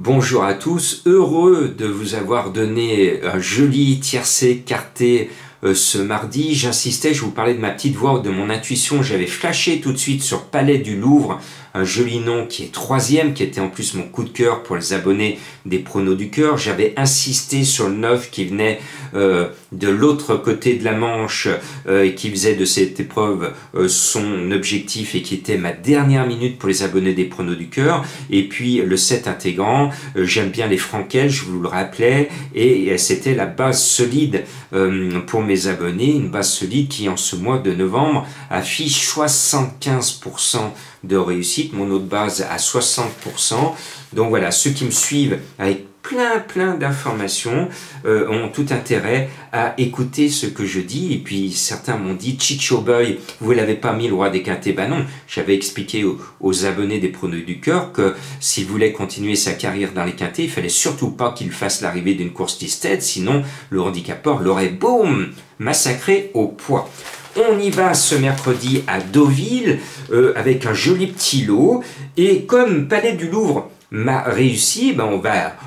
Bonjour à tous, heureux de vous avoir donné un joli tiercé quarté ce mardi. J'insistais, je vous parlais de ma petite voix, de mon intuition, j'avais flashé tout de suite sur Palais du Louvre, un joli nom qui est troisième, qui était en plus mon coup de cœur pour les abonnés des pronos du cœur. J'avais insisté sur le 9 qui venait de l'autre côté de la Manche et qui faisait de cette épreuve son objectif et qui était ma dernière minute pour les abonnés des pronos du cœur. Et puis le 7 intégrant, j'aime bien les Frankels, je vous le rappelais, et c'était la base solide pour mes abonnés, une base solide qui en ce mois de novembre affiche 75% de réussite, mon autre base à 60%. Donc voilà, ceux qui me suivent avec plein d'informations ont tout intérêt à écouter ce que je dis. Et puis certains m'ont dit, Chicho Boy, vous l'avez pas mis le roi des quintés. Ben non, j'avais expliqué aux abonnés des pronos du cœur que s'il voulait continuer sa carrière dans les quintés, il fallait surtout pas qu'il fasse l'arrivée d'une course Tisted, sinon le handicapeur l'aurait boum massacré au poids. On y va ce mercredi à Deauville avec un joli petit lot. Et comme Palais du Louvre m'a réussi, ben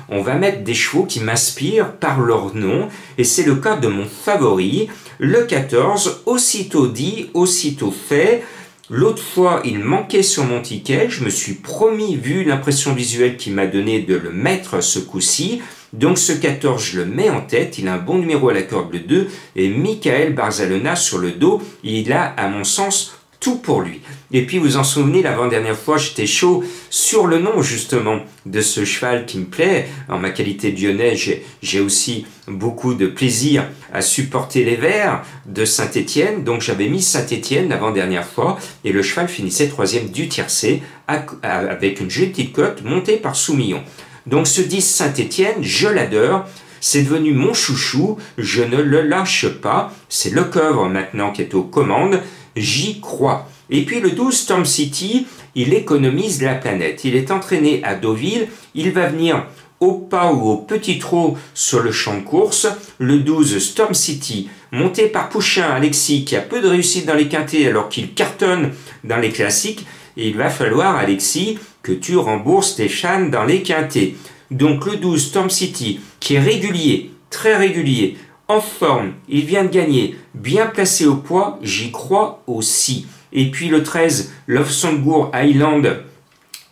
on va mettre des chevaux qui m'inspirent par leur nom. Et c'est le cas de mon favori, le 14, aussitôt dit, aussitôt fait. L'autre fois, il manquait sur mon ticket. Je me suis promis, vu l'impression visuelle qu'il m'a donné, de le mettre ce coup-ci. Donc ce 14, je le mets en tête, il a un bon numéro à la corde, le 2, et Michael Barzalona sur le dos, il a à mon sens tout pour lui. Et puis vous en souvenez, l'avant-dernière fois, j'étais chaud sur le nom justement de ce cheval qui me plaît. En ma qualité de lyonnais, j'ai aussi beaucoup de plaisir à supporter les Verts de Saint-Étienne, donc j'avais mis Saint-Étienne l'avant-dernière fois, et le cheval finissait troisième du tiercé, avec une jolie petite cote montée par Soumillon. Donc ce 10 Saint-Étienne, je l'adore, c'est devenu mon chouchou, je ne le lâche pas, c'est le coffre maintenant qui est aux commandes, j'y crois. Et puis le 12 Storm City, il économise la planète, il est entraîné à Deauville, il va venir au pas ou au petit trot sur le champ de course. Le 12 Storm City, monté par Pouchin Alexis, qui a peu de réussite dans les quintés alors qu'il cartonne dans les classiques, et il va falloir, Alexis, que tu rembourses tes chans dans les quintés. Donc le 12 Storm City, qui est régulier, très régulier, en forme, il vient de gagner, bien placé au poids, j'y crois aussi. Et puis le 13, Love Songbourg Highland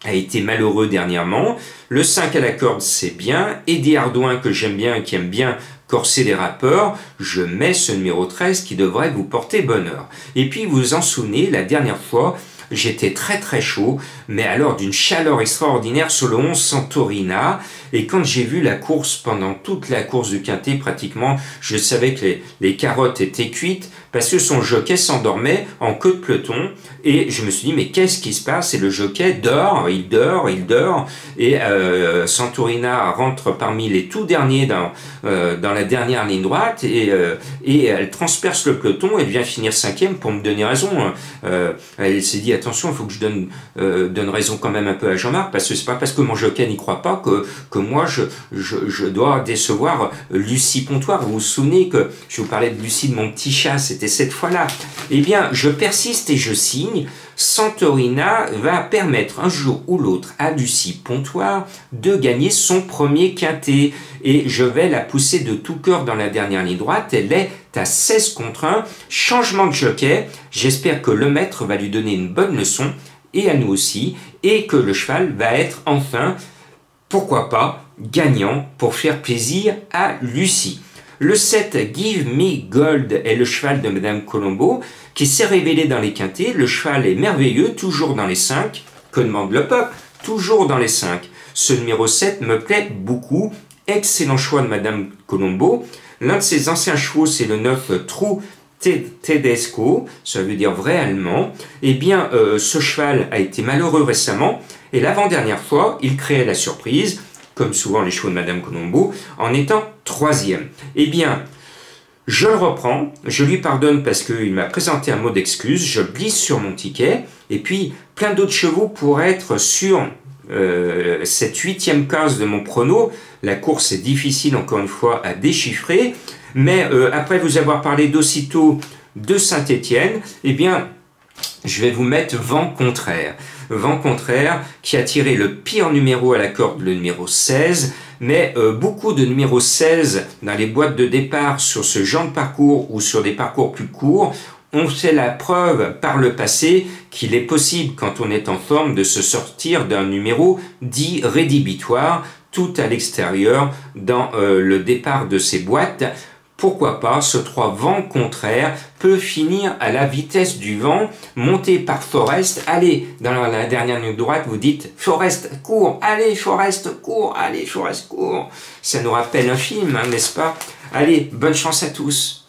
a été malheureux dernièrement. Le 5 à la corde, c'est bien. Eddie Ardouin, que j'aime bien, qui aime bien corser les rappeurs, je mets ce numéro 13 qui devrait vous porter bonheur. Et puis vous vous en souvenez, la dernière fois, j'étais très chaud, mais alors d'une chaleur extraordinaire sur le 11 Santorina. Et quand j'ai vu la course, pendant toute la course du quintet pratiquement, je savais que les carottes étaient cuites parce que son jockey s'endormait en queue de peloton. Et je me suis dit, mais qu'est-ce qui se passe? Et le jockey dort. Et Santorina rentre parmi les tout derniers dans la dernière ligne droite et elle transperce le peloton. Elle vient finir cinquième pour me donner raison. Elle s'est dit, attention, il faut que je donne raison quand même un peu à Jean-Marc, parce que c'est pas parce que mon jockey n'y croit pas que moi je dois décevoir Lucie Pontoire. Vous vous souvenez que je vous parlais de Lucie, de mon petit chat, c'était cette fois-là. Eh bien, je persiste et je signe. Santorina va permettre un jour ou l'autre à Lucie Pontoire de gagner son premier quintet. Et je vais la pousser de tout cœur dans la dernière ligne droite. Elle est à 16 contre 1. Changement de jockey. J'espère que le maître va lui donner une bonne leçon, et à nous aussi, et que le cheval va être enfin, pourquoi pas, gagnant pour faire plaisir à Lucie. Le 7, Give Me Gold, est le cheval de Madame Colombo, qui s'est révélé dans les quintés. Le cheval est merveilleux, toujours dans les 5. Que demande le peuple? Toujours dans les 5. Ce numéro 7 me plaît beaucoup. Excellent choix de Madame Colombo. L'un de ses anciens chevaux, c'est le 9 True Tedesco, ça veut dire vrai allemand. Eh bien, ce cheval a été malheureux récemment, et l'avant-dernière fois, il créait la surprise, comme souvent les chevaux de Madame Colombo, en étant troisième. Eh bien, je le reprends, je lui pardonne parce qu'il m'a présenté un mot d'excuse, je glisse sur mon ticket, et puis plein d'autres chevaux pourraient être sur cette 8e case de mon prono. La course est difficile, encore une fois, à déchiffrer, mais après vous avoir parlé d'aussitôt de Saint-Étienne, eh bien, je vais vous mettre vent contraire. Vent contraire qui a tiré le pire numéro à la corde, le numéro 16, mais beaucoup de numéros 16 dans les boîtes de départ sur ce genre de parcours ou sur des parcours plus courts ont fait la preuve par le passé qu'il est possible, quand on est en forme, de se sortir d'un numéro dit rédhibitoire, tout à l'extérieur dans le départ de ces boîtes. Pourquoi pas, ce 3 vent contraire peut finir à la vitesse du vent, monté par Forest. Allez, dans la dernière ligne droite, vous dites « Forest, cours, allez, Forest, cours, allez, Forest, cours ». Ça nous rappelle un film, hein, n'est-ce pas? Allez, bonne chance à tous.